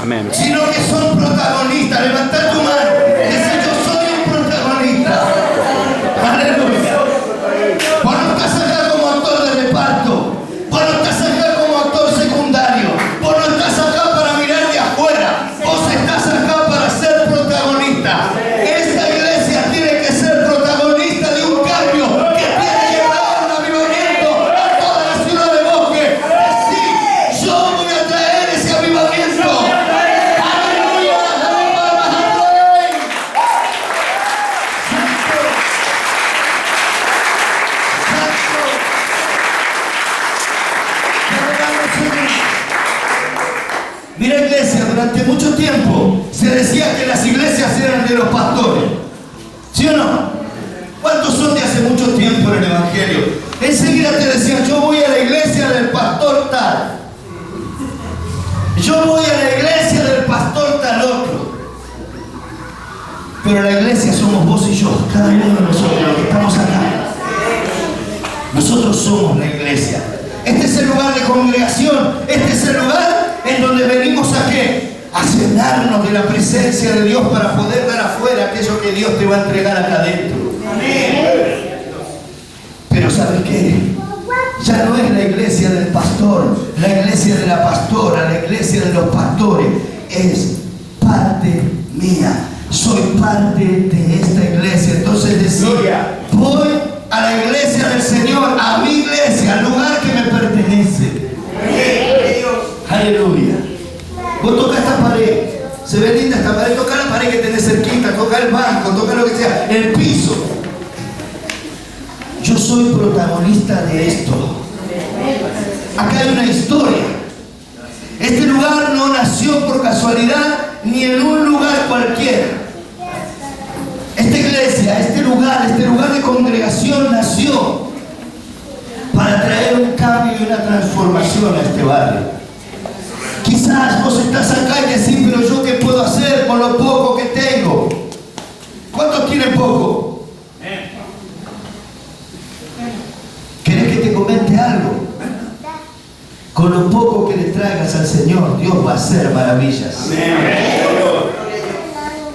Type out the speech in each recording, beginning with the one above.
Amén. Sino que son protagonistas. Levanta tu mano. Dice, yo soy un protagonista. Aleluya. Vos no estás acá como actor de reparto. Vos no estás acá como actor secundario. Vos no estás acá para mirar de afuera. Vos estás acá para ser protagonista. Esta iglesia tiene que ser protagonista de un cambio que tiene que traer un avivamiento a toda la ciudad de Bosque. Sí, yo voy a traer ese avivamiento. ¡Aleluya! ¡Dale palmas al Rey! Mira, iglesia, durante mucho tiempo se decía que las iglesias eran de los pastores. ¿Sí o no? ¿Cuántos son de hace mucho tiempo en el Evangelio? Enseguida te decían, yo voy a la iglesia del pastor tal. Yo voy a la iglesia del pastor tal otro. Pero la iglesia somos vos y yo, cada uno de nosotros, los que estamos acá. Nosotros somos la iglesia. Este es el lugar de congregación. Este es el lugar en donde venimos a ¿qué? A llenarnos de la presencia de Dios para poder dar afuera aquello que Dios te va a entregar acá adentro. Pero ¿sabes qué? Ya no es la iglesia del pastor, la iglesia de la pastora, la iglesia de los pastores. Es parte mía. Soy parte de esta iglesia. Entonces decía, voy a la iglesia del Señor, a mi iglesia, al lugar que me pertenece. Aleluya. Vos toca esta pared. Se ve linda esta pared. Toca la pared que tenés cerquita. Toca el banco. Toca lo que sea. El piso. Yo soy protagonista de esto. Acá hay una historia. Este lugar no nació por casualidad ni en un lugar cualquiera. Esta iglesia, este lugar de congregación nació para traer un cambio y una transformación a este barrio. Quizás vos estás acá y decís, pero yo qué puedo hacer con lo poco que tengo. ¿Cuántos tienen poco? ¿Querés que te comente algo? Con lo poco que le traigas al Señor, Dios va a hacer maravillas.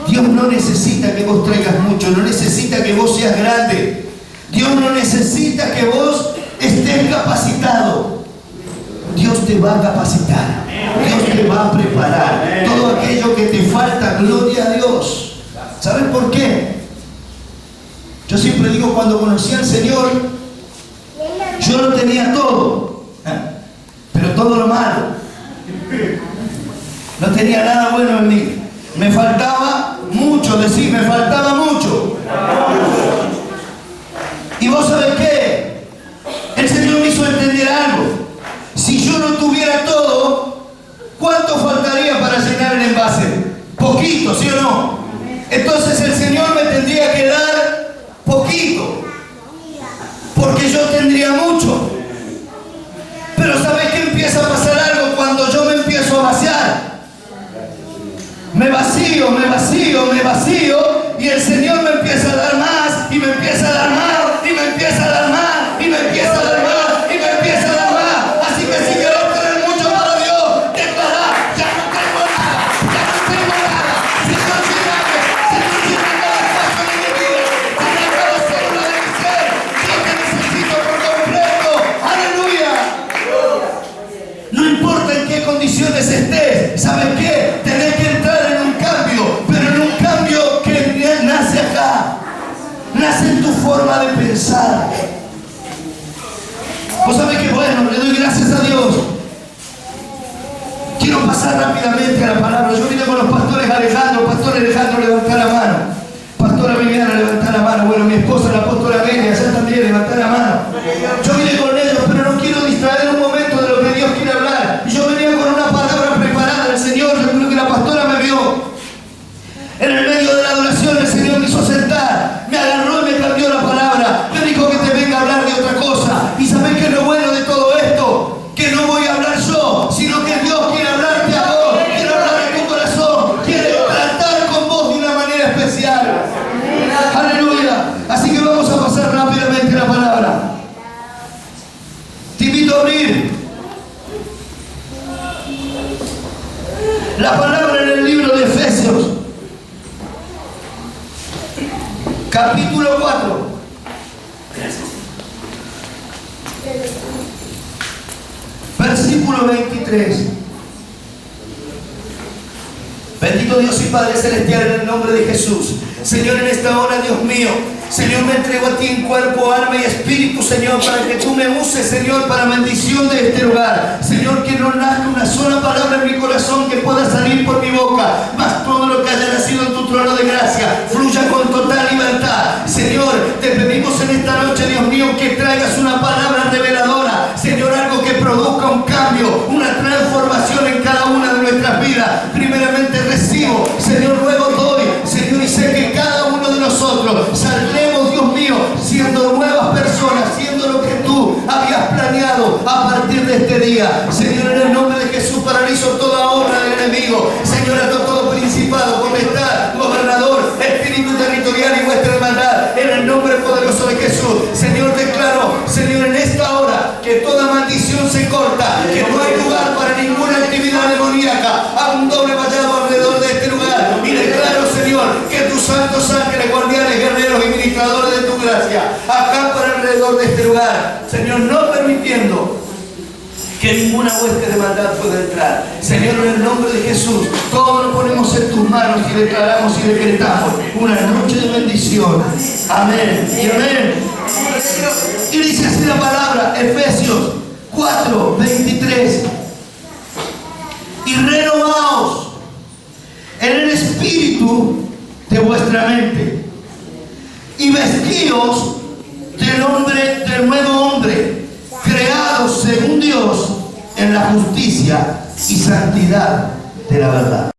Dios no necesita que vos traigas mucho, no necesita que vos seas grande. Dios no necesita que vos estés capacitado. Dios te va a capacitar. Dios te va a preparar. Todo aquello que te falta, gloria a Dios. ¿Sabes por qué? Yo siempre digo, cuando conocí al Señor, yo lo tenía todo, pero todo lo malo. No tenía nada bueno en mí. Me faltaba mucho, decir, me faltaba mucho. Y vos sabés qué, el Señor me hizo entender algo. Si yo no tuviera todo, ¿cuánto faltaría para llenar el envase? Poquito, ¿sí o no? Entonces el Señor me tendría que dar poquito, porque yo tendría mucho. Pero ¿sabés qué empieza a pasar algo cuando yo me empiezo a vaciar? Me vacío, me vacío, me vacío, y el Señor me empieza a dar más, y me empieza a dar más, y me empieza a dar más, y me empieza a dar más, y me empieza a dar más. Así que si querés tener mucho para Dios, declará, ya no tengo nada, ya no tengo nada. Señor, lléname, Señor, llena cada espacio de mi vida, llena cada célula de mi ser. Yo te necesito por completo. Aleluya. No importa en qué condiciones estés, ¿sabes qué? Tenés que entrar en un cambio, pero en un cambio que nace acá, nace en tu forma de pensar. Vos sabés que bueno, le doy gracias a Dios. Quiero pasar rápidamente a la palabra. Yo vine con los pastores Alejandro. Pastor Alejandro, levantá la mano. Pastora Viviana, levantá la mano. Bueno, mi esposa, la pastora Benia, allá también, levantá la mano. Yo vine con ellos, pero no quiero distraer un momento de lo que Dios quiere hablar. Y yo venía con una palabra preparada del Señor. Yo creo que la pastora me vio. En el medio de la adoración el Señor me hizo sentar. Me agarró y me cambió la palabra. Me dijo que te venga a hablar de otra cosa. ¿Y sabés qué es lo bueno de todo esto? Que no voy a hablar yo, sino que Dios quiere hablarte a vos. Quiere hablar en tu corazón. Quiere tratar con vos de una manera especial. Aleluya. Así que vamos a pasar rápidamente la palabra. Te invito a abrir la palabra capítulo 4. Versículo 23. Bendito Dios y Padre Celestial, en el nombre de Jesús. Señor, en esta hora, Dios mío, Señor, me entrego a ti en cuerpo, alma y espíritu, Señor, para que tú me uses, Señor, para bendición de este lugar. Señor, que no nazca una sola palabra en mi corazón que pueda salir por mi boca, mas todo lo que haya nacido en tu trono de gracia fluya con total libertad. Señor, te pedimos en esta noche, Dios mío, que traigas una palabra reveladora, Señor, algo que produzca un cambio, una transformación en cada una de nuestras vidas. Primeramente recibo, Señor, luego doy, Señor, y sé que cada uno de nosotros saldremos, Dios mío, siendo nuevas personas, siendo lo que tú habías planeado a partir de este día. Señor, en el nombre de Jesús, paralizo toda obra del enemigo. Señor, ato todo principado, potestad, gobernador, espíritu territorial y vuestra hermandad, en el nombre poderoso de Jesús. Señor, declaro, Señor, en esta hora que toda maldición se corta, que no hay lugar para ninguna actividad demoníaca. Hago un doble vallado alrededor de este lugar y declaro, Señor, que tus santos ángeles, guardianes, guerreros y ministradores de tu gracia acampan alrededor de este lugar, Señor, no permitiendo que ninguna hueste de maldad pueda entrar. Señor, en el nombre de Jesús, todo lo ponemos en tus manos y declaramos y decretamos una noche de bendición. Amén y amén. Y dice así la palabra, Efesios 4, 23. Y renovaos en el espíritu de vuestra mente y vestíos del nuevo hombre, creados según Dios en la justicia y santidad de la verdad.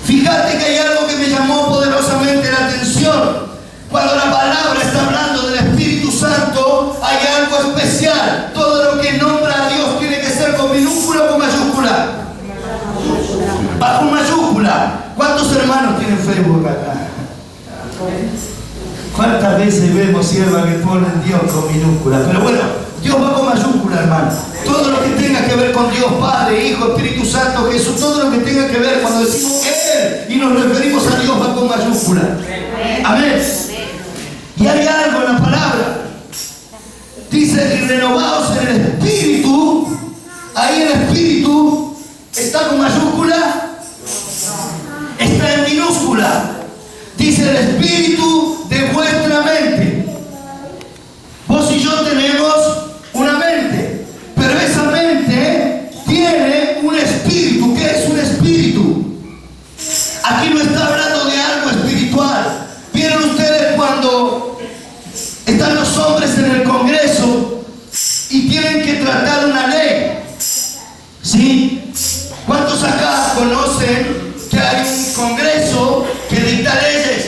Fíjate que hay algo que me llamó poderosamente la atención. Cuando la palabra está hablando del Espíritu Santo, hay algo especial. Todo lo que nombra a Dios tiene que ser con minúscula o con mayúscula. Va con mayúscula. ¿Cuántos hermanos tienen Facebook acá? ¿Cuántas veces vemos siervas que ponen Dios con minúscula? Pero bueno, Dios va con mayúscula, hermano. Todo lo que tenga que ver con Dios, Padre, Hijo, Espíritu Santo, Jesús, todo lo que tenga que ver cuando decimos Él y nos referimos a Dios va con mayúscula. Amén. Y hay algo en la palabra. Dice, y renovaos en el espíritu. Ahí el espíritu está con mayúscula, está en minúscula. Dice el espíritu de vuestra mente. Vos y yo tenemos una mente, pero esa mente tiene un espíritu. ¿Qué es un espíritu? Aquí no está hablando de algo espiritual. ¿Vieron ustedes cuando están los hombres en el Congreso y tienen que tratar una ley? ¿Sí? ¿Cuántos acá conocen que hay un Congreso que dicta leyes?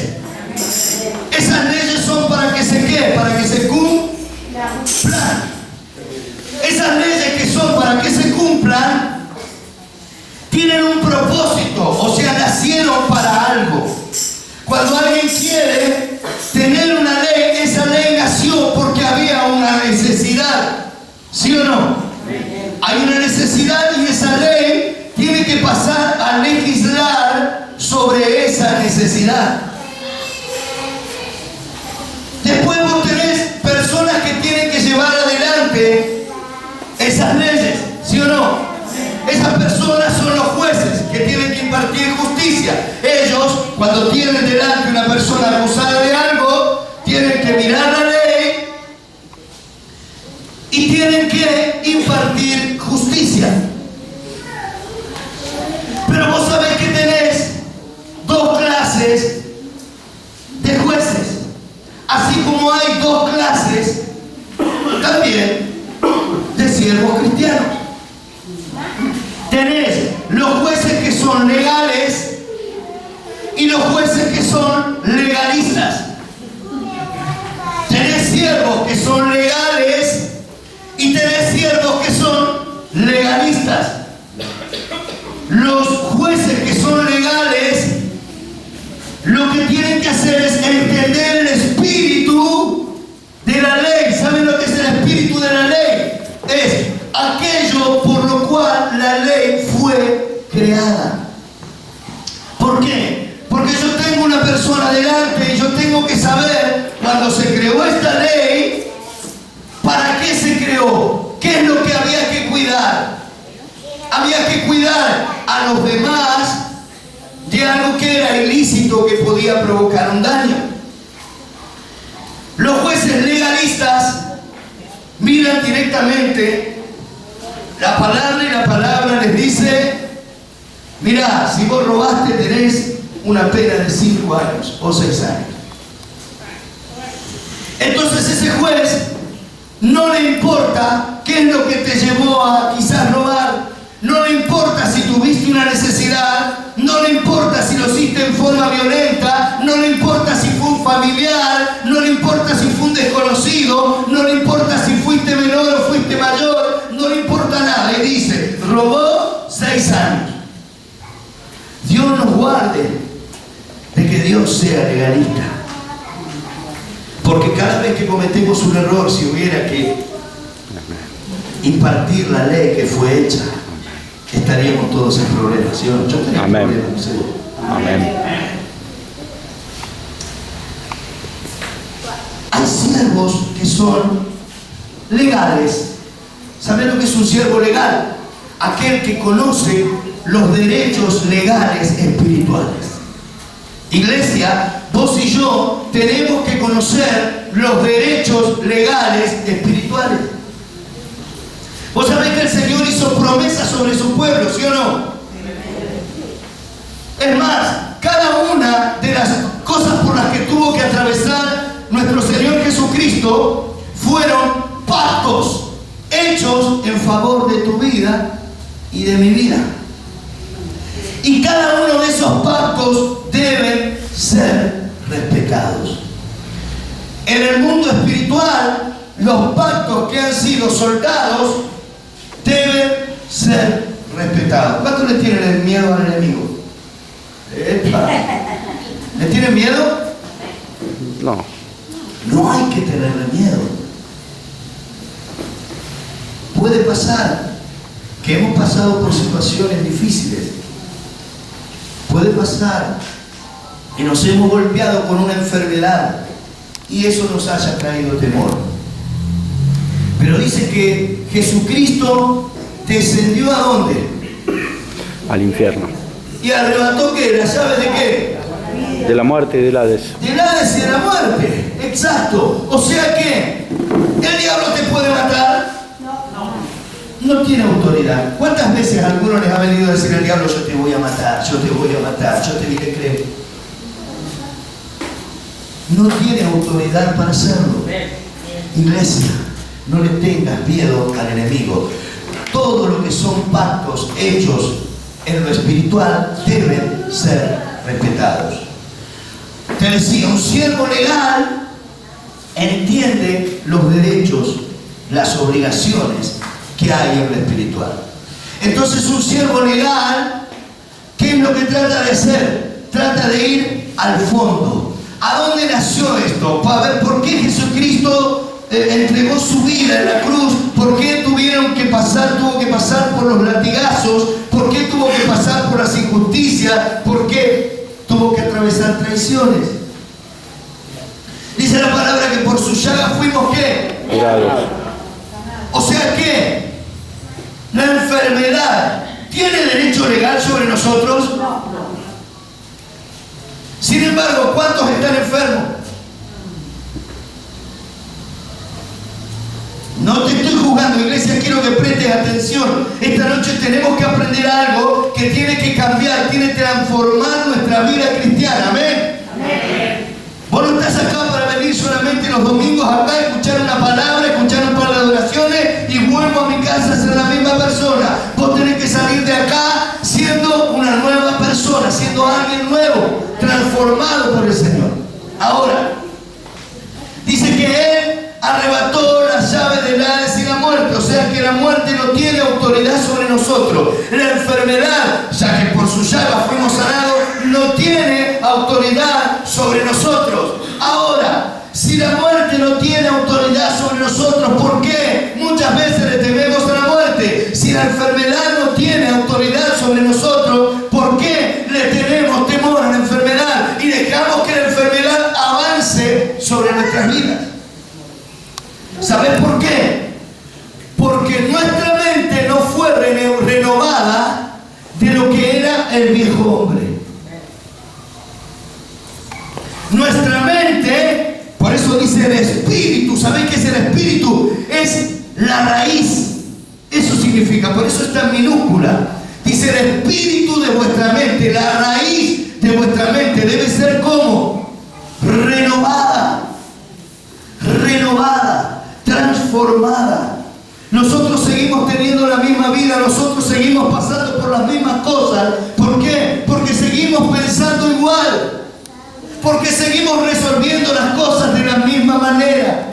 Esas leyes son para que se ¿qué? Para que se cumplan. Esas leyes que son para que se cumplan tienen un propósito, o sea, nacieron para algo. Cuando alguien quiere tener una ley, esa ley nació porque había una necesidad. ¿Sí o no? Hay una necesidad y esa ley tiene que pasar a legislar sobre esa necesidad. Después vos tenés personas que tienen que llevar adelante esas leyes, ¿sí o no? Esas personas son los jueces que tienen que impartir justicia. Ellos, cuando tienen delante una persona acusada de algo, tienen que mirar la ley y tienen que impartir justicia. Pero vos sabés que tenés dos clases de jueces. Así como hay dos clases también de siervos cristianos. Tenés los jueces que son legales y los jueces que son legalistas. Tenés siervos que son legales y tenés siervos que son legalistas. Los jueces que son legales lo que tienen que hacer es entender el espíritu de la de la ley es aquello por lo cual la ley fue creada. ¿Por qué? Porque yo tengo una persona delante y yo tengo que saber, cuando se creó esta ley, ¿para qué se creó? ¿Qué es lo que había que cuidar? Había que cuidar a los demás de algo que era ilícito, que podía provocar un daño. Los jueces legalistas miran directamente la palabra y la palabra les dice: mirá, si vos robaste tenés una pena de 5 años o 6 años. Entonces ese juez no le importa qué es lo que te llevó a quizás robar, no le importa si tuviste una necesidad, no le importa si lo hiciste en forma violenta, no le importa si fue un familiar, no le importa si fue un desconocido, no le importa si fuiste menor o fuiste mayor, no le importa nada. Y dice, robó 6 años. Dios nos guarde de que Dios sea legalista. Porque cada vez que cometemos un error, si hubiera que impartir la ley que fue hecha, estaríamos todos en problemas, ¿sí o no? Yo estaría en problemas, ¿sí? Amén. Hay siervos que son legales. ¿Saben lo que es un siervo legal? Aquel que conoce los derechos legales espirituales. Iglesia, vos y yo tenemos que conocer los derechos legales espirituales. Vos sabés que el Señor hizo promesas sobre su pueblo, ¿sí o no? Es más, cada una de las cosas por las que tuvo que atravesar nuestro Señor Jesucristo fueron pactos hechos en favor de tu vida y de mi vida. Y cada uno de esos pactos deben ser respetados. En el mundo espiritual, los pactos que han sido soldados deben ser respetados. ¿Cuánto le tienen miedo al enemigo? ¡Epa! ¿Le tienen miedo? No. No hay que tenerle miedo. Puede pasar que hemos pasado por situaciones difíciles. Puede pasar que nos hemos golpeado con una enfermedad y eso nos haya traído temor. Pero dice que Jesucristo descendió ¿a dónde? Al infierno. Y arrebató ¿qué? ¿La llave de qué? De la muerte y del Hades. Del Hades y de la muerte. Exacto. O sea que el diablo te puede matar. No tiene autoridad. ¿Cuántas veces a algunos les ha venido a decir el diablo: yo te voy a matar, yo te voy a matar, yo te dije creer? No tiene autoridad para hacerlo. Iglesia, no le tengas miedo al enemigo. Todo lo que son pactos hechos en lo espiritual deben ser respetados. Te decía, un siervo legal entiende los derechos, las obligaciones que hay en lo espiritual. Entonces un siervo legal, ¿qué es lo que trata de hacer? Trata de ir al fondo. ¿A dónde nació esto? Para ver por qué Jesucristo entregó su vida en la cruz, por qué tuvo que pasar por los latigazos, por qué tuvo que pasar por las injusticias, por qué tuvo que atravesar traiciones. Dice la palabra que por su llaga fuimos ¿qué? Curados. O sea que la enfermedad tiene derecho legal sobre nosotros. Sin embargo, ¿cuántos están enfermos? No te estoy juzgando, iglesia, quiero que prestes atención. Esta noche tenemos que aprender algo que tiene que cambiar, tiene que transformar nuestra vida cristiana. Amén. Amén. Vos no estás acá para venir solamente los domingos acá, escuchar una palabra, escuchar un par de adoraciones y vuelvo a mi casa a ser la misma persona. Vos tenés que salir de acá siendo una nueva persona, siendo alguien nuevo, transformado por el Señor. Ahora, dice que Él arrebató la llave del Hades y la muerte, o sea que la muerte no tiene autoridad sobre nosotros. La enfermedad, ya que por su llaga fuimos sanados, no tiene autoridad sobre nosotros. Ahora, si la muerte no tiene autoridad sobre nosotros, ¿por qué de lo que era el viejo hombre. Nuestra mente, por eso dice el espíritu. ¿Sabéis qué es el espíritu? Es la raíz. Eso significa, por eso está en minúscula. Dice el espíritu de vuestra mente, la raíz de vuestra mente debe ser como renovada, transformada. Nosotros seguimos teniendo la misma vida, nosotros seguimos pasando por las mismas cosas. ¿Por qué? Porque seguimos pensando igual, porque seguimos resolviendo las cosas de la misma manera.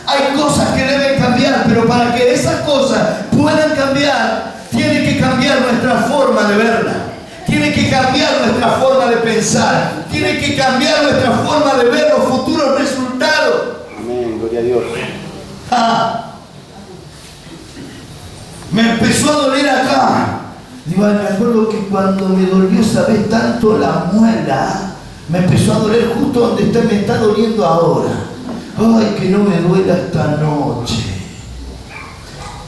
Hay cosas que deben cambiar, pero para que esas cosas puedan cambiar, tiene que cambiar nuestra forma de verla, tiene que cambiar nuestra forma de pensar, tiene que cambiar nuestra forma de ver los futuros resultados. Amén, gloria a Dios. Me empezó a doler acá. Digo, me acuerdo que cuando me dolió esa vez tanto la muela, me empezó a doler justo donde me está doliendo ahora. Ay, que no me duela esta noche.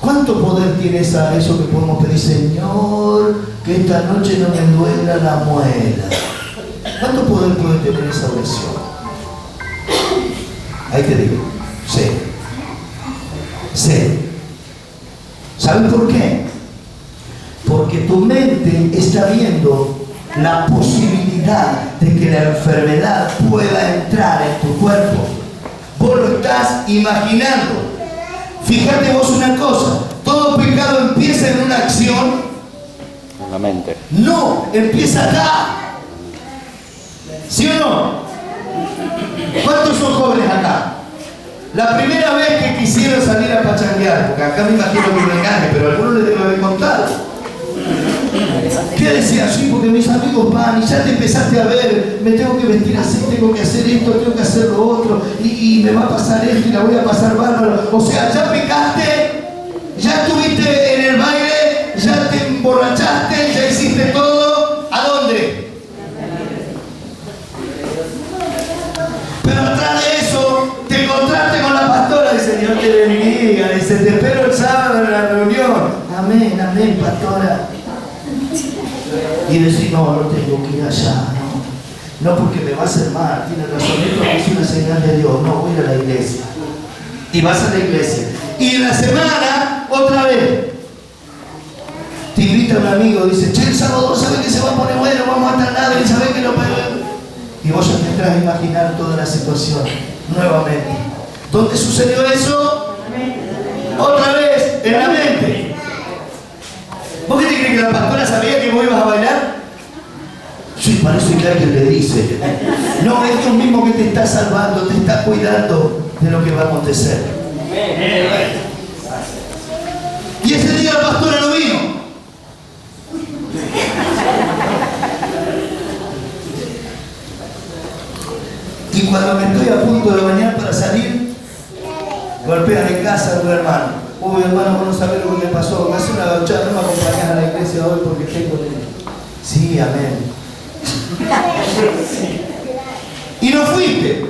¿Cuánto poder tiene eso que podemos pedir? Señor, que esta noche no me duela la muela. ¿Cuánto poder puede tener esa oración? Ahí te digo, sé. ¿Saben por qué? Porque tu mente está viendo la posibilidad de que la enfermedad pueda entrar en tu cuerpo. Vos lo estás imaginando. Fíjate vos una cosa, todo pecado empieza en una acción. En la mente. No, empieza acá. ¿Sí o no? ¿Cuántos son jóvenes acá? La primera vez que quisieron salir a pachanguear, porque acá me imagino que me engañe, pero a algunos les debo haber contado. ¿Qué decían? Sí, porque mis amigos van y ya te empezaste a ver, me tengo que vestir así, tengo que hacer esto, tengo que hacer lo otro, y me va a pasar esto y la voy a pasar bárbaro. O sea, ya pecaste, ya estuviste en el baile, ya te emborrachaste, ya hiciste todo. ¿A dónde? Pero atrás de eso, te encontraste con la pastora, dice, Dios te bendiga, dice, te espero el sábado en la reunión. Amén, amén, pastora. Y decir, no tengo que ir allá, no, porque me va a hacer mal, tiene razón, esto es una señal de Dios, no, voy a ir a la iglesia. Y vas a la iglesia. Y en la semana, otra vez, te invita un amigo, dice, che, el sábado, ¿sabes que se va a poner bueno? Vamos a estar nada, y ¿sabes que lo puedo? Y vos ya te entras a imaginar toda la situación, nuevamente. ¿Dónde sucedió eso? Otra vez, en la mente. ¿Vos qué te crees que la pastora sabía que vos ibas a bailar? Sí, parece que alguien le dice. No, es Dios mismo que te está salvando, te está cuidando de lo que va a acontecer. Y ese día la pastora no vino. Y cuando me estoy a punto de bañar para salir, golpean en casa a un hermano. Uy, hermano, vos no sabés lo que me pasó. Me hace una gauchada, no me acompañás a la iglesia hoy porque tengo de... Sí, amén. Y no fuiste.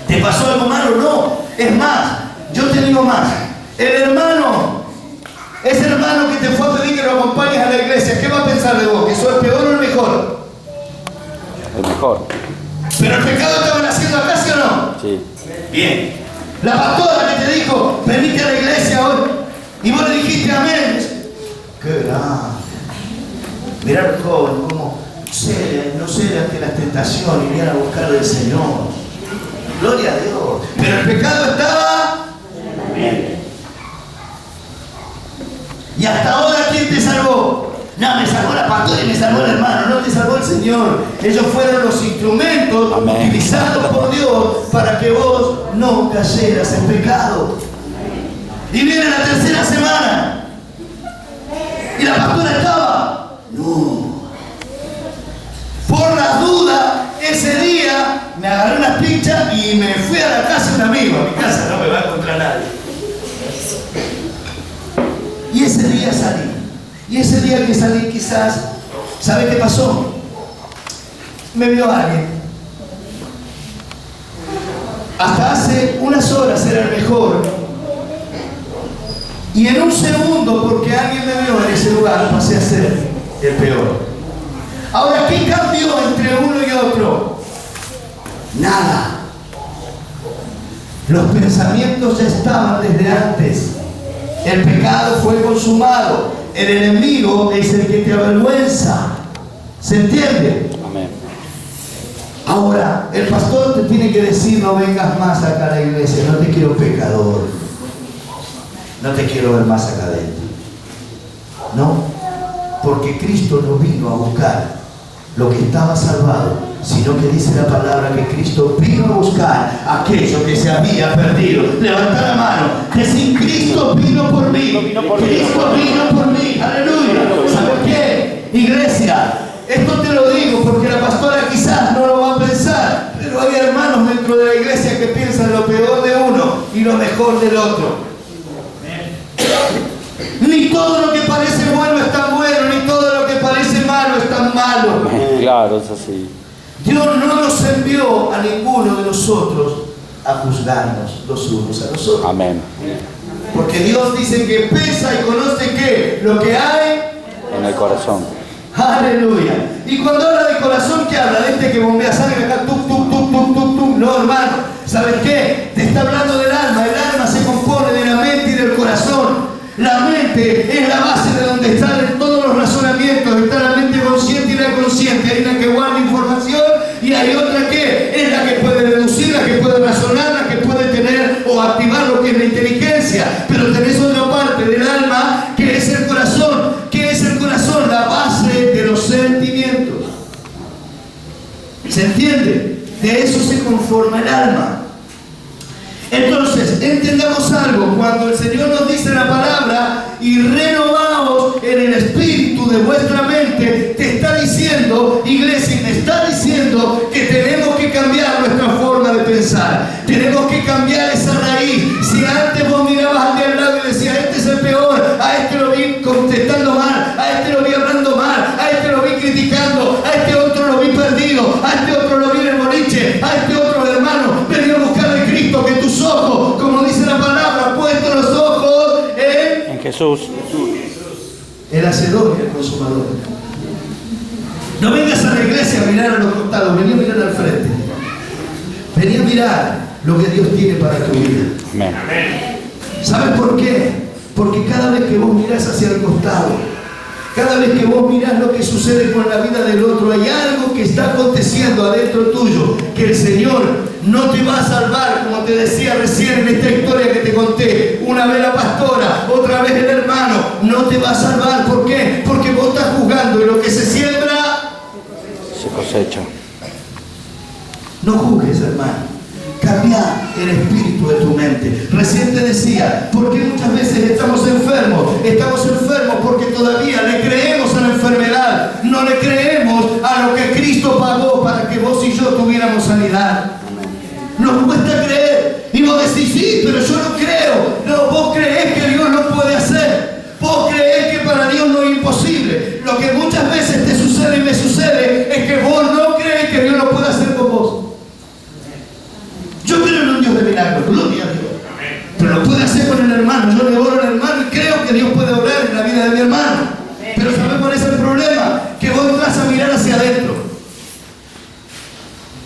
¿Te pasó algo malo? No. Es más, yo te digo más. El hermano, ese hermano que te fue a pedir que lo acompañes a la iglesia, ¿qué va a pensar de vos? ¿Que sos el peor o el mejor? El mejor. ¿Pero el pecado estaban haciendo acá, sí o no? Sí. Bien. La pastora que te dijo, venite a la iglesia hoy, y vos le dijiste amén. ¡Qué grande! Mirá al joven, como no cede ante las tentaciones y viene a buscar del Señor. Gloria a Dios. Pero el pecado estaba. Bien. Y hasta ahora, ¿quién te salvó? No, me salvó la pastora y me salvó el hermano, no te salvó el Señor. Ellos fueron los instrumentos utilizados por Dios para que vos no cayeras en pecado. Y viene la tercera semana. ¿Y la pastora estaba? No. Por las dudas, ese día me agarré unas pinchas y me fui a la casa de un amigo. A mi casa no me va a encontrar nadie. Y ese día salí. Y ese día que salí quizás, ¿sabe qué pasó? Me vio alguien. Hasta hace unas horas era el mejor. Y en un segundo, porque alguien me vio en ese lugar, pasé a ser el peor. Ahora, ¿qué cambió entre uno y otro? Nada. Los pensamientos ya estaban desde antes. El pecado fue consumado. El enemigo es el que te avergüenza. ¿Se entiende? Amén. Ahora, el pastor te tiene que decir: no vengas más acá a la iglesia, no te quiero pecador. No te quiero ver más acá adentro. No, porque Cristo no vino a buscar lo que estaba salvado, sino que dice la palabra que Cristo vino a buscar aquello que se había perdido. Levanta la mano, que si Cristo vino por mí, Cristo vino por mí. Aleluya. ¿Sabes qué? Iglesia, esto te lo digo porque la pastora quizás no lo va a pensar, pero hay hermanos dentro de la iglesia que piensan lo peor de uno y lo mejor del otro. Ni todo lo que parece bueno es tan bueno, ni todo lo que parece malo es tan malo. Claro, es así. Dios no nos envió a ninguno de nosotros a juzgarnos los unos a los otros. Amén. Porque Dios dice que pesa y conoce ¿qué? Lo que hay En el corazón. Aleluya. Y cuando habla de corazón, ¿qué habla? De este que bombea sangre acá, tuk, tuk, tuk, tuk, tuk, tuk. No, hermano. ¿Sabes qué? Te está hablando del alma. El alma se compone de la mente y del corazón. La mente es la base de donde están todos los razonamientos. Está la mente consciente y la inconsciente. Hay una que guarda información y hay otra que es la que puede deducir, la que puede razonar, la que puede tener o activar lo que es la inteligencia. Pero tenés otra parte del alma que es el corazón. ¿Qué es el corazón? La base de los sentimientos. ¿Se entiende? De eso se conforma el alma. Entonces, entendamos algo. Cuando el Señor nos dice la palabra y renovaos en el espíritu de vuestra mente, te está diciendo, iglesia, me está diciendo que tenemos que cambiar nuestra forma de pensar. Tenemos que cambiar esa raíz. Si antes vos mirabas al de al lado y decías: este es el peor, a este lo vi contestando mal, a este lo vi hablando mal, a este lo vi criticando, a este otro lo vi perdido, a este otro lo vi en el boliche, a este otro, hermano, vení a buscar a Cristo, que tus ojos, como dice la palabra, puestos los ojos En Jesús. el hacedor y el consumador. No vengas a la iglesia a mirar a los costados, vení a mirar al frente. Vení a mirar lo que Dios tiene para tu vida. Amén. ¿Sabes por qué? Porque cada vez que vos mirás hacia el costado, cada vez que vos mirás lo que sucede con la vida del otro, hay algo que está aconteciendo adentro tuyo, que el Señor no te va a salvar, como te decía recién en esta historia que te conté. Una vez la pastora, otra vez el hermano, no te va a salvar. ¿Por qué? Porque vos estás juzgando y lo que se siembra Se cosecha. No juzgues, hermano. Cambia el espíritu de tu mente. Recién te decía, porque muchas veces estamos enfermos. Estamos enfermos porque todavía le creemos a la enfermedad. No le creemos a lo que Cristo pagó para que vos y yo tuviéramos sanidad. Nos cuesta creer. Y vos decís: sí, pero yo no creo. No, vos creés que Dios lo puede hacer. Vos creés que para Dios no es imposible. Lo que muchas veces te sucede y me sucede es que vos no crees que Dios lo puede hacer con vos. Yo creo en un Dios de milagros, gloria a Dios. Pero lo puede hacer con el hermano. Yo le oro al hermano y creo que Dios puede obrar en la vida de mi hermano. Pero ¿sabes cuál es el problema? Que vos entras a mirar hacia adentro.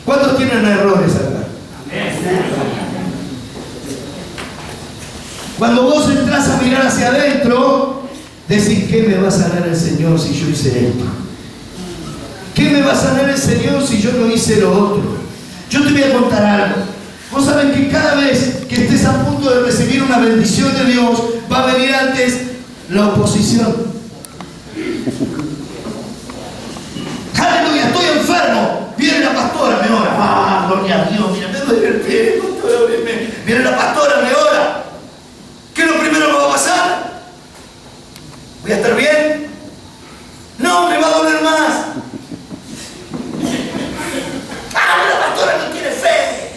¿Cuántos tienen errores acá? Cuando vos entras a mirar hacia adentro, decís: ¿qué me va a sanar el Señor si yo hice esto? ¿Qué me va a sanar el Señor si yo no hice lo otro? Yo te voy a contar algo. Vos sabés que cada vez que estés a punto de recibir una bendición de Dios, va a venir antes la oposición. Aleluya, estoy enfermo. Viene la pastora, me ora. Ah, gloria a Dios, mira, me duele el pie, pastora, viene la pastora, me ora. ¿Qué es lo primero que va a pasar? ¿Voy a estar bien? No, me va a doler más. Ah, pero la pastora no tiene fe.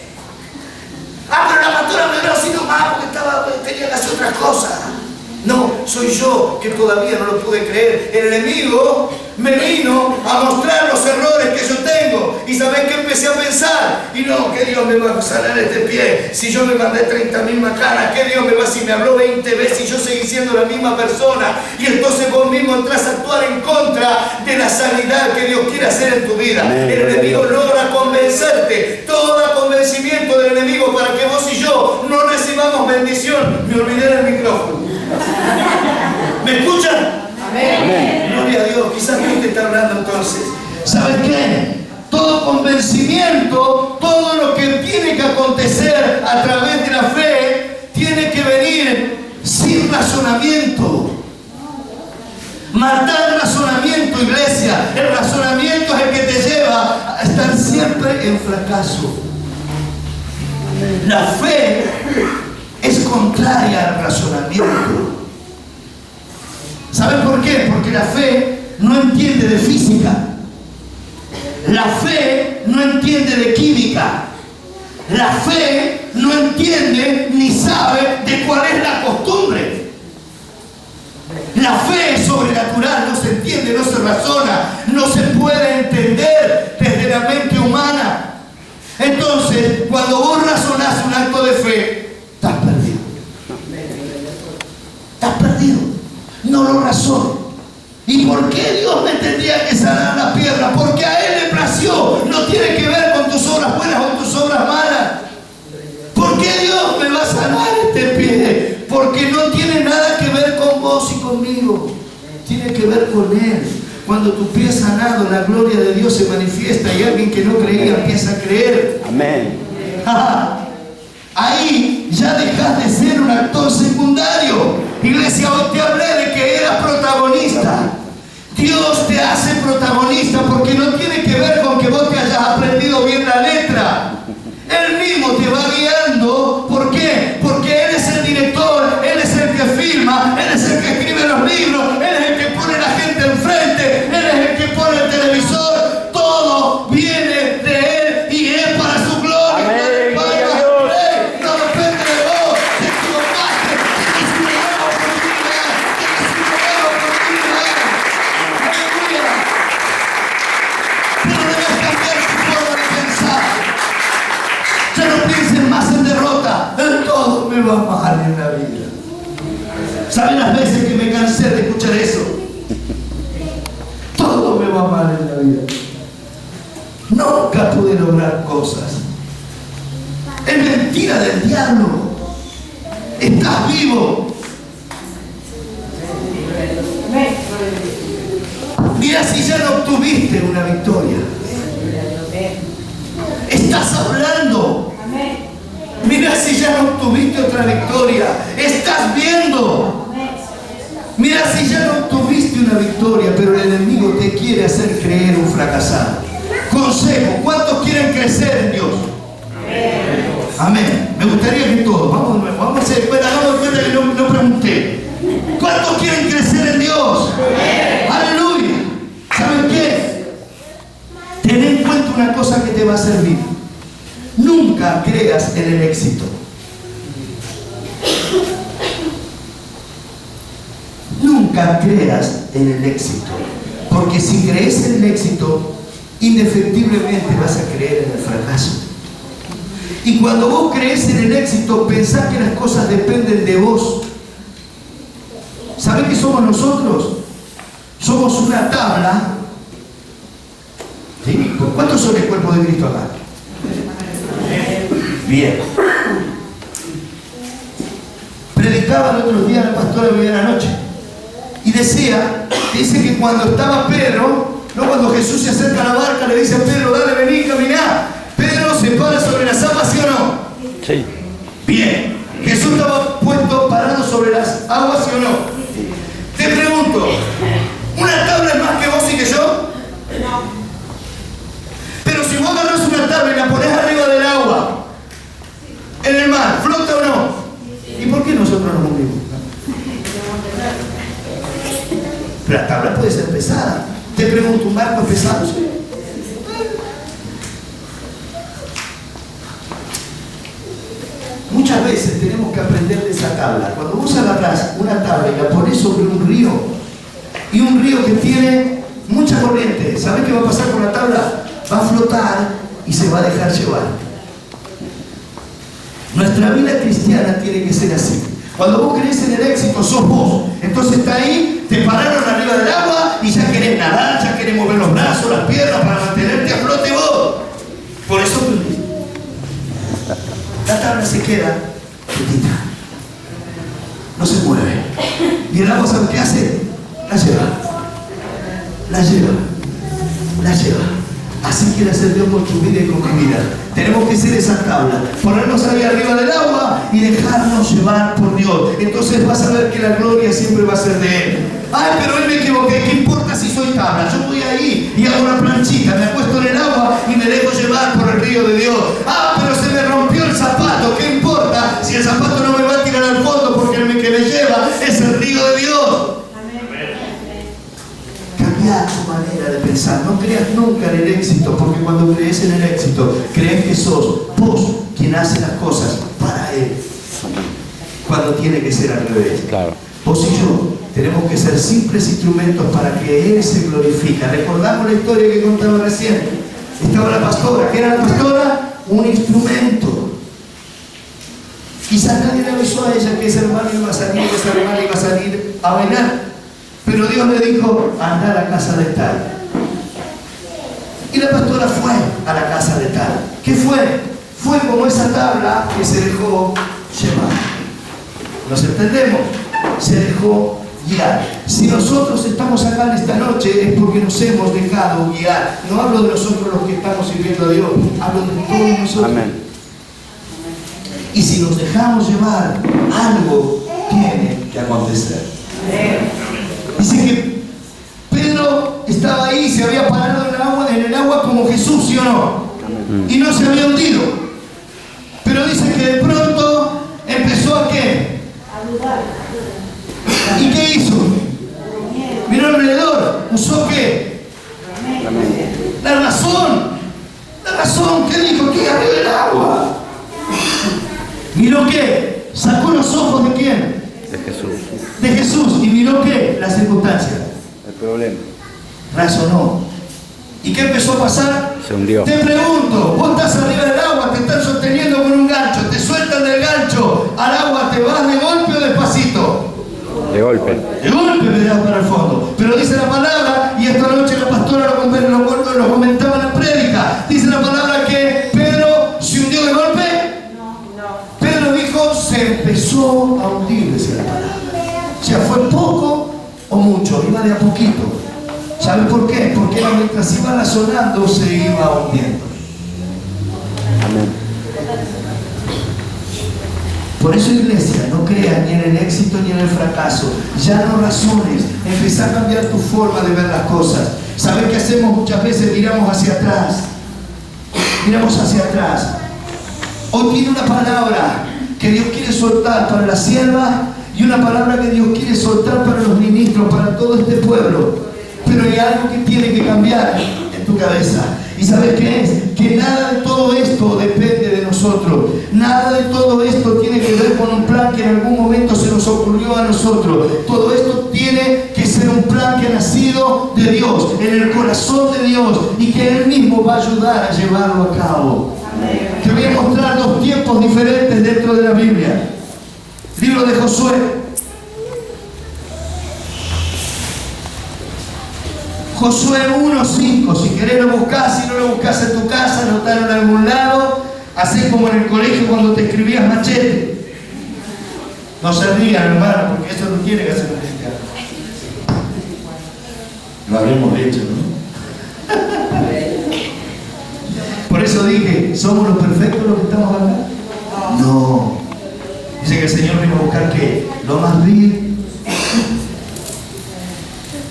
Ah, pero la pastora me dio así nomás porque tenía que hacer otras cosas. No, soy yo que todavía no lo pude creer. El enemigo me vino a mostrar los errores que yo tengo. Y ¿sabés qué empecé a pensar? Y no, que Dios me va a sanar este pie. Si yo me mandé 30.000 macanas, que Dios me va, si me habló 20 veces y yo seguí siendo la misma persona. Y entonces vos mismo entras a actuar en contra contra de la sanidad que Dios quiere hacer en tu vida. Amén. El enemigo logra convencerte, todo convencimiento del enemigo para que vos y yo no recibamos bendición. Me olvidé del micrófono. ¿Me escuchan? Amén. Gloria a Dios, quizás Dios te está hablando entonces. ¿Sabes qué? Todo convencimiento, todo lo que tiene que acontecer a través de la fe, tiene que venir sin razonamiento. Matar el razonamiento, iglesia. El razonamiento es el que te lleva a estar siempre en fracaso. La fe es contraria al razonamiento. ¿Saben por qué? Porque la fe no entiende de física. La fe no entiende de química. La fe no entiende ni sabe de cuál es la costumbre. La fe es sobrenatural, no se entiende, no se razona, no se puede entender desde la mente humana. Entonces, cuando vos razonás un acto de fe, estás perdido. Estás perdido. No lo razono. ¿Y por qué Dios me tendría que sanar la piedra? Porque a Él le plació. No tiene que ver con tus obras buenas o tus obras malas. ¿Por qué Dios me va a sanar este pie? Porque no tiene nada que ver con vos y conmigo. Tiene que ver con Él. Cuando tu pie es sanado, la gloria de Dios se manifiesta y alguien que no creía empieza a creer. Amén. Ahí ya dejas de ser un actor secundario. Iglesia, hoy te hablé de que eras protagonista. Dios te hace protagonista porque no tiene que ver con que vos te hayas aprendido bien la letra. Él mismo te va guiando. ¿Por qué? Porque Él es el director, Él es el que firma, Él es el que escribe los libros, Él es el que pone la gente enfrente, Él es el que pone el televisor. Todo viene de Él y es para su gloria. Amén. No depende de vos. Te equivocaste. Es una nueva oportunidad. Es una nueva oportunidad. Aleluya. Pero debes cambiar tu forma de pensar. Ya no pienses más en derrota. Todo me va mal en la vida. ¿Saben las veces que me cansé de escuchar eso? Todo me va mal en la vida. Nunca pude lograr cosas. Es mentira del diablo. Estás vivo. Mira si ya no obtuviste una victoria. Estás hablando. Mira si ya no obtuviste otra victoria. Estás viendo. Mira si ya no obtuviste una victoria, pero el enemigo te quiere hacer creer un fracasado. Consejo, ¿cuántos quieren crecer en Dios? Amén. Me gustaría que todos, vamos a hacer cuenta, hagamos cuenta que no pregunté. ¿Cuántos quieren crecer en Dios? Aleluya. ¿Saben qué? Ten en cuenta una cosa que te va a servir. Nunca creas en el éxito. Nunca creas en el éxito. Porque si crees en el éxito, indefectiblemente vas a creer en el fracaso. Y cuando vos crees en el éxito, pensás que las cosas dependen de vos. ¿Sabés qué somos nosotros? Somos una tabla. ¿Sí? ¿Cuántos son el cuerpo de Cristo acá? Bien. Predicaba el otro día la pastora hoy en la noche. Y dice que cuando estaba Pedro, no cuando Jesús se acerca a la barca, le dice a Pedro, dale, vení, caminá. Pedro se para sobre las aguas, ¿sí o no? Sí. Bien. Jesús estaba parado sobre las aguas, ¿sí o no? Te pregunto, ¿una tabla es más que vos y que yo? No. Pero si vos agarrás una tabla y la ponés arriba del agua, en el mar, ¿flota o no? ¿Y por qué nosotros no movimos? Pero la tabla puede ser pesada. Te pregunto, ¿un barco es pesado? ¿Sí? Muchas veces tenemos que aprender de esa tabla. Cuando vos agarrás una tabla y la pones sobre un río, y un río que tiene mucha corriente, ¿sabés qué va a pasar con la tabla? Va a flotar y se va a dejar llevar. Nuestra vida cristiana tiene que ser así. Cuando vos crees en el éxito, sos vos. Entonces está ahí, Te pararon arriba del agua y ya querés nadar, ya querés mover los brazos, las piernas para mantenerte a flote vos. Por eso la tabla se queda quietita, no se mueve. Y el agua, ¿sabe qué hace? La lleva, la lleva, la lleva. Así quiere hacer Dios con tu vida y con mi vida. Tenemos que ser esa tabla, ponernos ahí arriba del agua y dejarnos llevar por Dios. Entonces vas a ver que la gloria siempre va a ser de Él. Ay, pero hoy me equivoqué, ¿qué importa si soy tabla? Yo voy ahí y hago una planchita, me acuesto en el agua y me dejo llevar por el río de Dios. Ah, pero se me rompió el zapato, ¿qué importa si el zapato no me va a tirar al fondo? Porque el que me lleva es el río de Dios. Cambia tu manera de pensar, no creas nunca en el éxito, porque cuando crees en el éxito, crees que sos vos quien hace las cosas para Él, cuando tiene que ser al revés. Claro. Vos y yo tenemos que ser simples instrumentos para que Él se glorifique. Recordamos la historia que contaba recién. Estaba la pastora. ¿Qué era la pastora? Un instrumento. Quizás nadie le avisó a ella que ese hermano iba a salir, que esa hermana iba a salir a bailar. Pero Dios le dijo, anda a la casa de tal. Y la pastora fue a la casa de tal. ¿Qué fue? Fue como esa tabla que se dejó llevar. ¿Nos entendemos? Se dejó guiar. Si nosotros estamos acá en esta noche es porque nos hemos dejado guiar. No hablo de nosotros los que estamos sirviendo a Dios, hablo de todos nosotros. Amén. Y si nos dejamos llevar, algo tiene que acontecer. Dice que Pedro estaba ahí, se había parado en el agua como Jesús, ¿sí o no? Y no se había hundido. Pero dice que de pronto empezó a ¿qué? ¿Y qué hizo? Miró alrededor, usó ¿qué? La razón. La razón, ¿qué dijo? ¿Qué arriba del agua? ¿Miró qué? Sacó los ojos de ¿quién? De Jesús. De Jesús. ¿Y miró qué? La circunstancia. El problema. Razonó. ¿Y qué empezó a pasar? Se hundió. Te pregunto, vos estás arriba del agua, te están sosteniendo con un gancho, te sueltan del gancho al agua, ¿te vas de golpe o despacito? De golpe. De golpe me das para el fondo. Pero dice la palabra, y esta noche la pastora lo comentaba en la prédica, dice la palabra que Pedro se hundió de golpe. Pedro dijo, se empezó a hundir, dice la palabra. O sea, fue poco o mucho, iba de a poquito. ¿Sabe por qué? Porque mientras iba razonando se iba hundiendo. Amén. Por eso, iglesia, no creas ni en el éxito ni en el fracaso. Ya no razones. Empezá a cambiar tu forma de ver las cosas. ¿Sabes qué hacemos muchas veces? Miramos hacia atrás. Miramos hacia atrás. Hoy tiene una palabra que Dios quiere soltar para la sierva y una palabra que Dios quiere soltar para los ministros, para todo este pueblo. Pero hay algo que tiene que cambiar en tu cabeza. ¿Y sabes qué es? Que nada de todo esto depende de nosotros. Nada de todo esto tiene que ver con un plan que en algún momento se nos ocurrió a nosotros. Todo esto tiene que ser un plan que ha nacido de Dios, en el corazón de Dios, y que Él mismo va a ayudar a llevarlo a cabo. Te voy a mostrar dos tiempos diferentes dentro de la Biblia. Libro de Josué. Josué 1:5, si querés lo buscás, si no lo buscás en tu casa, anotarlo en algún lado, hacés como en el colegio cuando te escribías machete. No se rían, hermano, porque eso no tiene que hacer un cristiano. Lo habremos hecho, ¿no? Por eso dije, ¿somos los perfectos los que estamos acá? No. Dice que el Señor vino a buscar ¿qué? Lo más vil.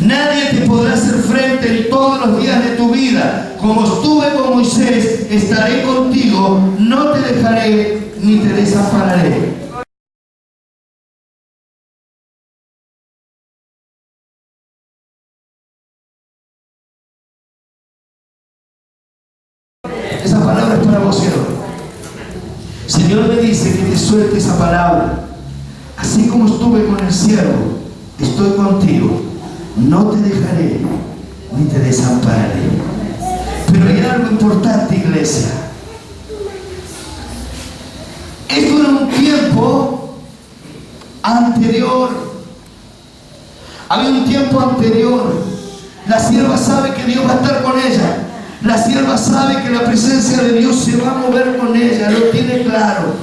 Nadie te podrá hacer frente en todos los días de tu vida. Como estuve con Moisés, estaré contigo, no te dejaré ni te desampararé. Esa palabra es para vos, siervo. Señor me dice que te suelte esa palabra. Así como estuve con el siervo, estoy contigo. No te dejaré ni te desampararé. Pero hay algo importante, iglesia. Esto era un tiempo anterior. Había un tiempo tiempo anterior. La sierva sabe que Dios va a estar con ella. La sierva sabe que la presencia de Dios se va a mover con ella, lo tiene claro.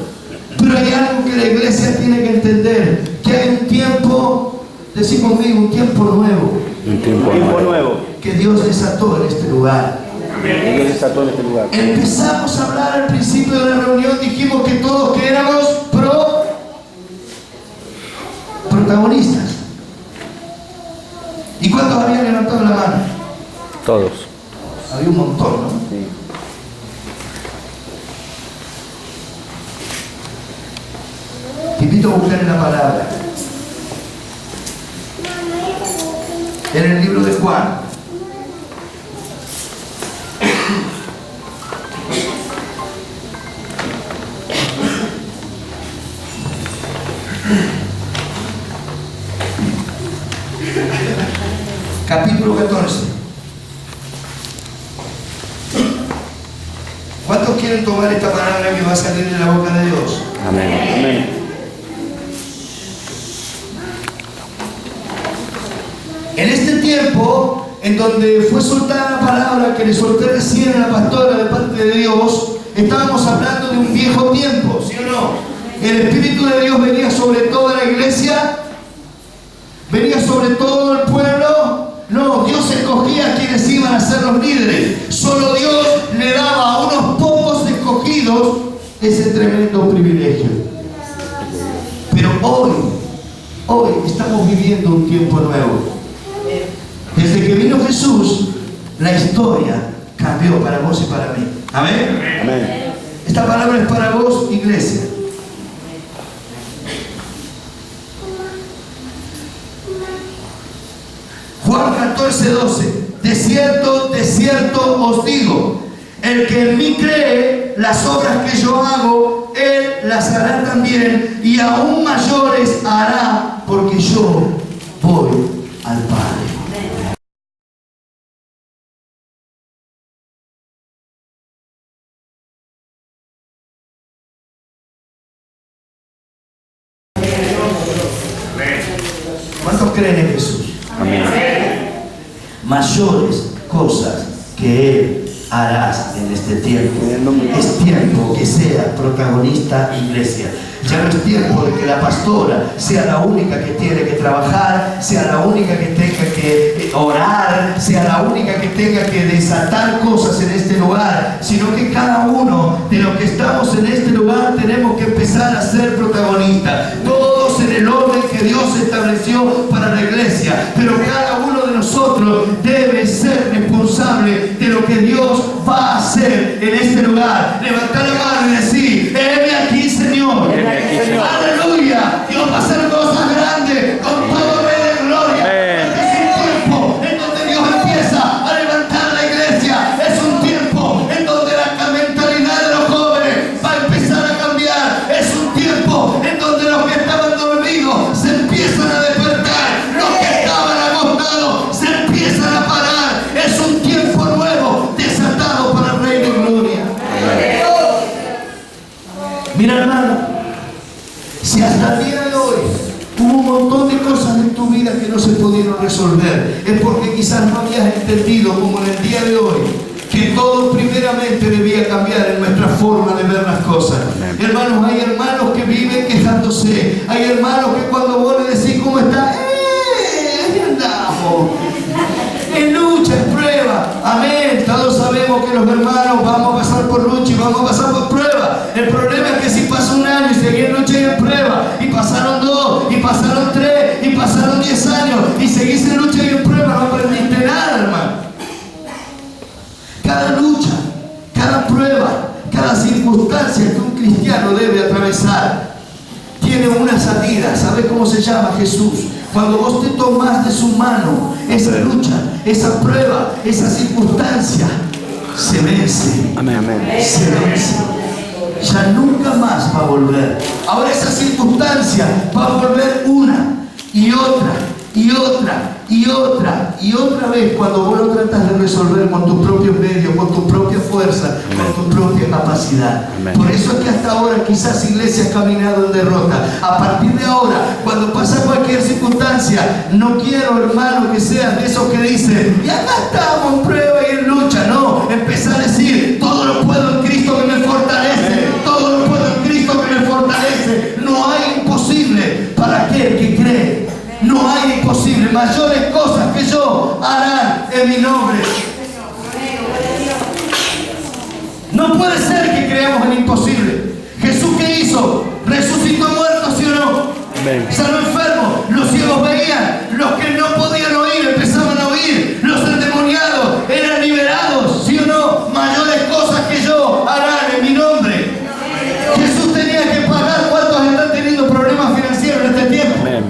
Pero hay algo que la iglesia tiene que entender, que hay un tiempo, decí conmigo, un tiempo nuevo. Un tiempo nuevo. Que Dios desató en este lugar. Dios desató en este lugar. Empezamos a hablar al principio de la reunión, dijimos que todos que éramos protagonistas. ¿Y cuántos habían levantado la mano? Todos. Había un montón, ¿no? Sí. Te invito a buscar en la palabra. En el libro de Juan. Capítulo 14. ¿Cuántos quieren tomar esta palabra que va a salir de la boca de Dios? Amén. Amén. En este tiempo, en donde fue soltada la palabra que le solté recién a la pastora de parte de Dios, estábamos hablando de un viejo tiempo, ¿sí o no? El Espíritu de Dios venía sobre toda la iglesia, venía sobre todo el pueblo. No, Dios escogía a quienes iban a ser los líderes. Solo Dios le daba a unos pocos escogidos ese tremendo privilegio. Pero hoy estamos viviendo un tiempo nuevo. Desde que vino Jesús, la historia cambió para vos y para mí. Amén. Amén. Esta palabra es para vos, iglesia. Juan 14:12. De cierto os digo, el que en mí cree, las obras que yo hago, él las hará también, y aún mayores hará, porque yo voy al Padre. ¿Cuántos creen en Jesús? Amén. Mayores cosas que Él harás en este tiempo. Es tiempo que sea protagonista iglesia. Ya no es tiempo de que la pastora sea la única que tiene que trabajar, sea la única que tenga que orar, sea la única que tenga que desatar cosas en este lugar, sino que cada uno de los que estamos en este lugar tenemos que empezar a ser protagonistas. Todos en el orden que Dios estableció para la iglesia, pero cada uno de nosotros debe ser responsable de lo que Dios va a hacer en este lugar. Levantar la mano y decir: heme aquí, Señor. Aleluya. Dios va a hacer cosas grandes con todo rey de gloria. Es un tiempo en donde Dios empieza a levantar la iglesia. Es un tiempo en donde la mentalidad de los jóvenes va a empezar a cambiar. Es un tiempo en donde los que estaban dormidos se empiezan a despertar. Los que estaban agotados se empiezan a parar. Es un tiempo nuevo desatado para el rey de gloria. Mira, hermano, si hasta el día de hoy hubo un montón de cosas en tu vida que no se pudieron resolver, es porque quizás no habías entendido, como en el día de hoy, que todo primeramente debía cambiar en nuestra forma de ver las cosas. Hermanos, hay hermanos que viven quejándose. Hay hermanos que cuando vos le decís cómo está, ahí andamos. En lucha, en prueba. Amén. Todos sabemos que los hermanos vamos a pasar por lucha y vamos a pasar por prueba. El problema es que si pasó un año y seguí en lucha y en prueba, y pasaron 2, y pasaron 3, y pasaron 10 años, y seguís en lucha y en prueba, no aprendiste nada, hermano. Cada lucha, cada prueba, cada circunstancia que un cristiano debe atravesar tiene una salida. ¿Sabes cómo se llama? Jesús. Cuando vos te tomás de su mano, esa lucha, esa prueba, esa circunstancia se vence. Amén. Amén. Se vence. Ya nunca más va a volver. Ahora esa circunstancia va a volver una y otra y otra y otra y otra vez cuando vos lo tratas de resolver con tus propios medios, con tus propias fuerza, con tu propia capacidad. Amén. Por eso es que hasta ahora quizás iglesia has caminado en derrota. A partir de ahora, cuando pasa cualquier circunstancia, no quiero, hermano, que seas de esos que dicen, y acá estamos en prueba y en lucha. No, empezar a decir, todo lo puedo en Cristo que me fortalece, todo lo puedo en Cristo que me fortalece. No hay imposible para aquel que cree. No hay imposible. Mayores cosas que yo harán en mi nombre. No puede ser que creamos en imposible. Jesús, ¿qué hizo? Resucitó muertos, ¿sí o no? Amén. Sanó enfermos, los ciegos veían, los que no podían oír empezaban a oír, los endemoniados eran liberados, ¿sí o no? Mayores cosas que yo harán en mi nombre. Jesús tenía que pagar. ¿Cuántos están teniendo problemas financieros en este tiempo? Amén.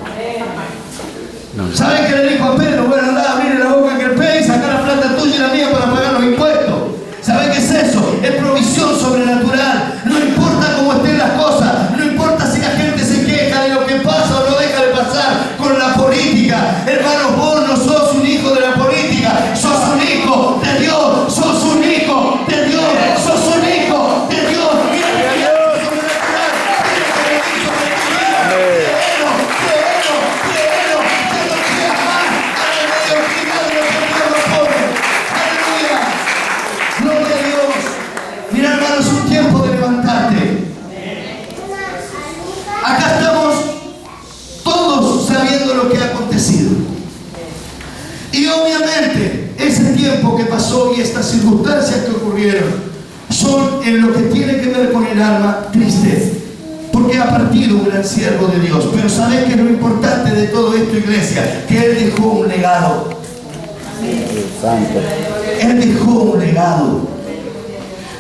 ¿Saben qué le dijo a Pedro? Bueno, anda a abrir la boca que el pez y sacar la plata tuya y la mía para pagar los impuestos. ¿Saben qué es eso? Es provisión sobrenatural. No importa cómo estén las cosas, no importa si la gente se queja de lo que pasa o no deja de pasar con la política. Hermanos, vos no sos un hijo de la política, sos un hijo de Dios, sos un hijo de Dios, sos un hijo de Dios. Mira, hermanos, es un tiempo de levantarte. Acá estamos todos sabiendo lo que ha acontecido. Y obviamente ese tiempo que pasó y estas circunstancias que ocurrieron son en lo que tiene que ver con el alma triste, porque ha partido un gran siervo de Dios. Pero ¿sabes qué es lo importante de todo esto, iglesia? Que Él dejó un legado. Santo. Él dejó un legado.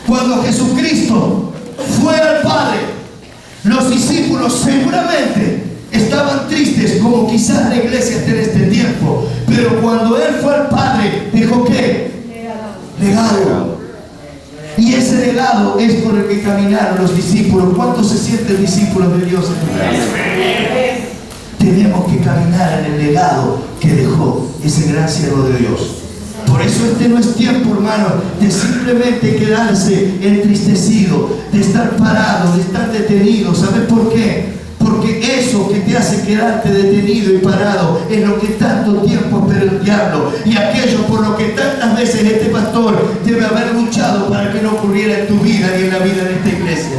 Cuando Jesucristo fue al Padre, los discípulos seguramente estaban tristes, como quizás la iglesia esté en este tiempo. Pero cuando Él fue al Padre, ¿dejó qué? Legado. Y ese legado es por el que caminaron los discípulos. ¿Cuántos se sienten discípulos de Dios? Tenemos que caminar en el legado que dejó ese gran siervo de Dios. Por eso este no es tiempo, hermano, de simplemente quedarse entristecido, de estar parado, de estar detenido. ¿Sabes por qué? Porque eso que te hace quedarte detenido y parado es lo que tanto tiempo espera el diablo, y aquello por lo que tantas veces este pastor debe haber luchado para que no ocurriera en tu vida ni en la vida de esta iglesia.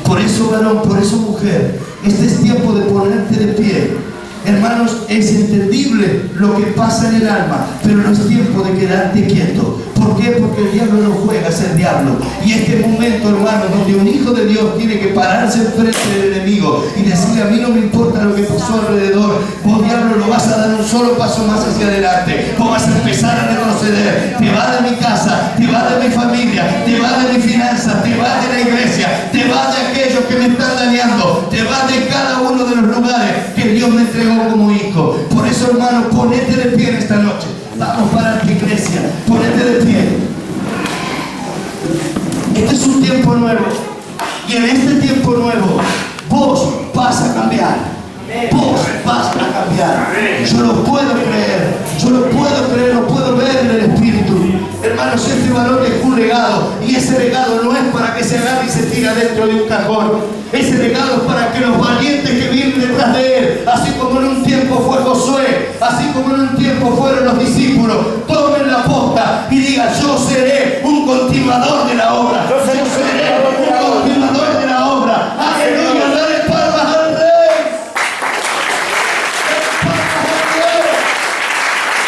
Por eso, varón, por eso, mujer, este es tiempo de ponerte de pie. Hermanos, es entendible lo que pasa en el alma, pero no es tiempo de quedarte quieto. ¿Por qué? Porque el diablo no juega a ser diablo. Y este momento, hermano, donde un hijo de Dios tiene que pararse enfrente del enemigo y decirle, a mí no me importa lo que pasó alrededor, vos, diablo, lo vas a dar un solo paso más hacia adelante. Vos vas a empezar a retroceder. Te va de mi casa, te va de mi familia, te va de mi finanza, te va de la iglesia, te va de aquellos que me están dañando, te va de cada uno de los lugares que Dios me entregó como hijo. Por eso, hermano, ponete de pie en esta noche. Vamos para tu iglesia, ponete de pie. Este es un tiempo nuevo, y en este tiempo nuevo vos vas a cambiar. Vos vas a cambiar. Yo lo puedo creer, yo lo puedo creer, lo puedo ver en el Espíritu. Hermanos, este varón dejó un legado, y ese legado no es para que se agarre y se tire dentro de un cajón. Ese legado es para que los valientes que vienen detrás de él, así como en un tiempo fue Josué, así como en un tiempo fueron los discípulos, tomen la posta y digan, yo seré un continuador de la obra.